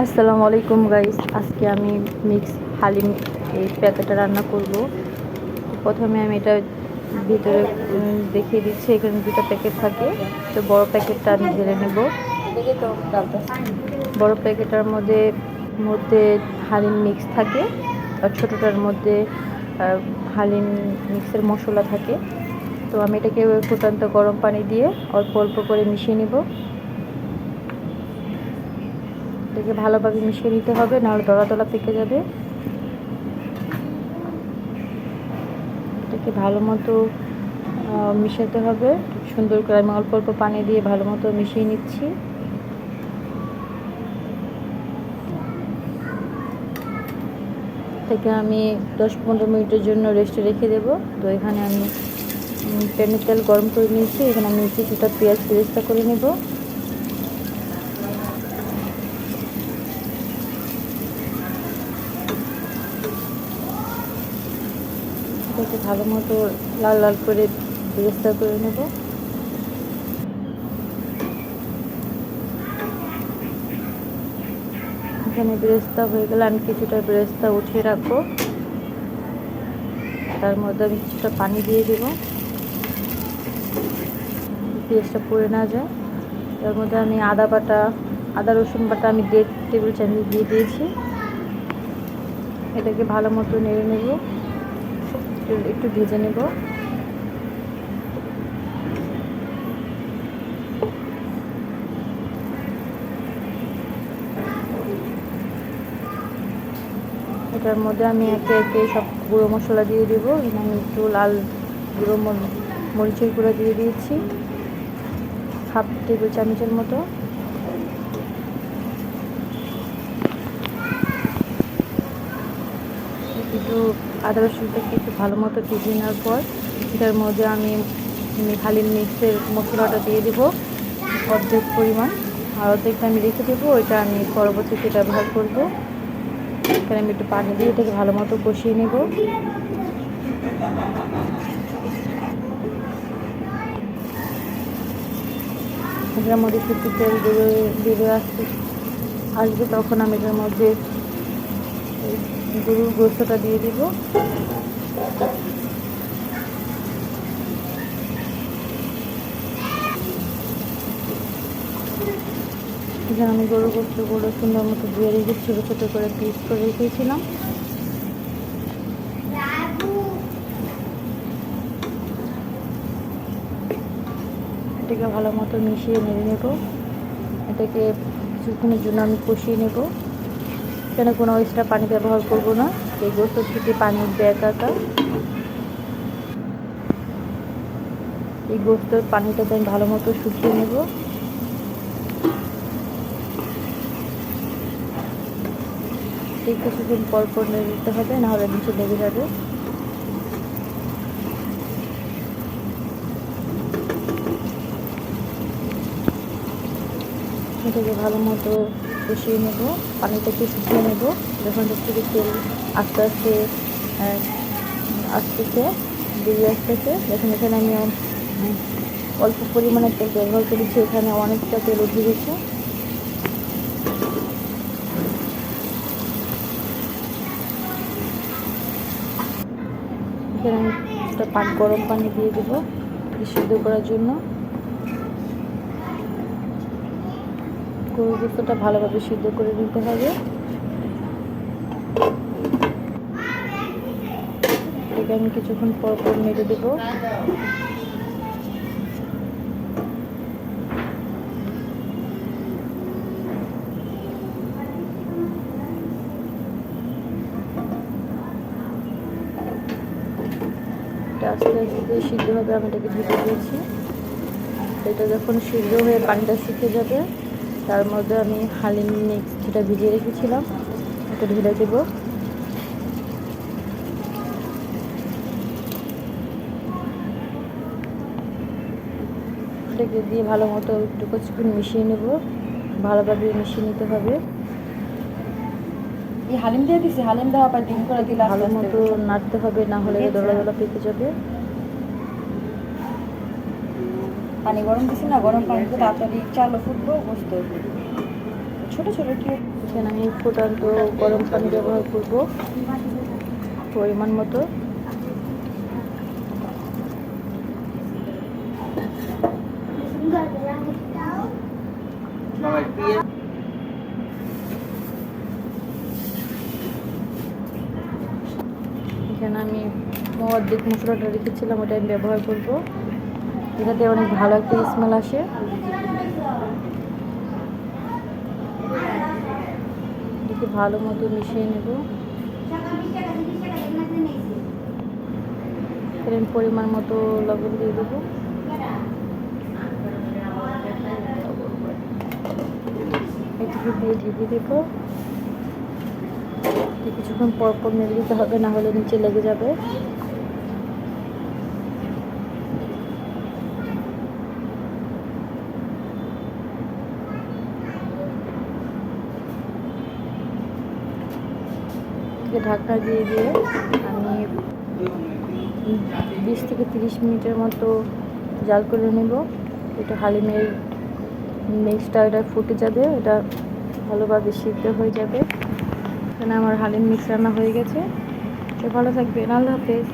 আসসালামু আলাইকুম গাইস, আজকে আমি মিক্স হালিম এই প্যাকেটটা রান্না করব। প্রথমে আমি এটা ভিতরে দেখিয়ে দিচ্ছি। এখানে দুটো প্যাকেট থাকে, তো বড় প্যাকেটটা আমি ঢেলে নেব। বড় প্যাকেটটার মধ্যে মধ্যে হালিম মিক্স থাকে, আর ছোটোটার মধ্যে হালিম মিক্সের মশলা থাকে। তো আমি এটাকে ফুটন্ত গরম পানি দিয়ে অল্প অল্প করে মিশিয়ে নেব। এটাকে ভালোভাবে মিশিয়ে নিতে হবে, নাহলে দলা দলা পেকে যাবে। এটাকে ভালো মতো মিশাতে হবে সুন্দর করে। আমি অল্প অল্প পানি দিয়ে ভালো মতো মিশিয়ে নিচ্ছি। এটাকে আমি 10-15 মিনিটের জন্য রেস্টে রেখে দেব। তো এখানে আমি প্যানের তেল গরম করে নিয়েছি। এখানে আমি কিছুটা পেঁয়াজ বেরেস্তা করে নেব। এটাকে ভালো মতো লাল লাল করে বেরেস্তা করে নেব। এখানে বেরেস্তা হয়ে গেলে আমি কিছুটা বেরেস্তা উঠিয়ে রাখবো। তার মধ্যে আমি কিছুটা পানি দিয়ে দেব, পেঁয়াজটা পুড়ে না যায়। তার মধ্যে আমি আদা রসুন বাটা আমি 1.5 টেবিল চামচ দিয়ে দিয়েছি। এটাকে ভালো মতো নেড়ে নেব, একটু ভেজে নেব। এটার মধ্যে আমি একে একে সব গুঁড়ো মশলা দিয়ে দেবো। এখানে আমি একটু লাল গুঁড়ো মরিচের গুঁড়ো দিয়ে দিয়েছি 1/2 টেবিল চামচের মতো। একটু আদা রসুনটাকে একটু ভালো মতো ভেজে নেওয়ার পর এটার মধ্যে আমি হালিম মিক্সের মশলাটা দিয়ে দেবো অর্ধেক পরিমাণ, আর অর্ধেকটা আমি রেখে দেবো। ওইটা আমি পরবর্তীতে ব্যবহার করব। এখানে আমি একটু পানি দিয়ে এটাকে ভালো মতো কষিয়ে নেব। এটার মধ্যে একটু তেল বেরোয় আসবে, তখন আমি এটার মধ্যে গরুর গোস্তটা দিয়ে দিব। এখানে আমি গরুর গোস্তগুলো সুন্দর মতো ধুয়ে রেখে ছোটো ছোটো করে পিস করে রেখেছিলাম। এটাকে ভালো মতো মিশিয়ে নেড়ে নেব। এটাকে কিছুক্ষণের জন্য আমি কষিয়ে নেব। এখানে কোনো এক্সট্রা পানি ব্যবহার করব না, এই গোস্ত থেকে পানি উঠবে একা একা। এই গোস্তের পানিটাকে আমি ভালো মতো শুকিয়ে নেব। ঠিক কিছুক্ষণ পর পর নেড়ে দিতে হবে, নাহলে নিচে লেগে যাবে। এটাকে ভালো মতো কষিয়ে নেব, পানিটাকে শুকিয়ে নেব। যখন থেকে তেল আস্তে আস্তে আসতেছে, বেরিয়ে আসতেছে, দেখুন এখানে আমি অল্প পরিমাণে তেল ব্যবহার করেছি, এখানে অনেকটা তেল উঠে গেছে। এখানে আমি কিছুটা গরম পানি দিয়ে দেবো সিদ্ধ করার জন্য। গরুর গোস্তটা ভালোভাবে সিদ্ধ করে নিতে হবে। এটাকে আমি কিছুক্ষণ পর পর নেড়ে দেবো। আস্তে আস্তে সিদ্ধ হবে, আমি এটাকে ঢেকে দিয়েছি। এটা যখন সিদ্ধ হয়ে পানিটা শুকিয়ে যাবে, তার মধ্যে আমি হালিম মিক্স যেটা ভিজিয়ে রেখেছিলাম ওটা ঢেলে দেবো। এটাকে দিয়ে ভালো মতো একটু কিছুক্ষণ মিশিয়ে নেব, ভালোভাবে মিশিয়ে নিতে হবে। এই হালিম দিয়ে দিছি, হালিম দেওয়া পর ডিম করে দিলে ভালো মতো নাড়তে হবে, না হলে দলা দলা পেকে যাবে। পানি গরম দিছি না, গরম পানিতে তাড়াতাড়ি চালও ফুটবো, গোস্ত ছোট ছোট কিউব। এখানে আমি ফুটান্ত গরম পানি ব্যবহার করব পরিমাণ মতো। এখানে আমি অর্ধেক মশলাটা রেখেছিলাম, ওটা আমি ব্যবহার করব। এটাতে অনেক ভালো একটা স্মেল আসে। এটাকে ভালো মতো মিশিয়ে নেব। এর পরিমাণ মতো লবণ দিয়ে দেবো। এটাকে দিয়ে ঢেকে দেবো। কিছুক্ষণ পর পর নেড়ে দিতে হবে, না হলে নিচে লেগে যাবে। ঢাকনা দিয়ে দিয়ে আমি 20 থেকে 30 মিনিটের মতো জাল করে নেব। এটা হালিমের মিক্সটা এটা ফুটে যাবে, এটা ভালোভাবে সিদ্ধ হয়ে যাবে। এখানে আমার হালিম মিক্স রান্না হয়ে গেছে। তো ভালো থাকবেন, আল্লাহ হাফেজ।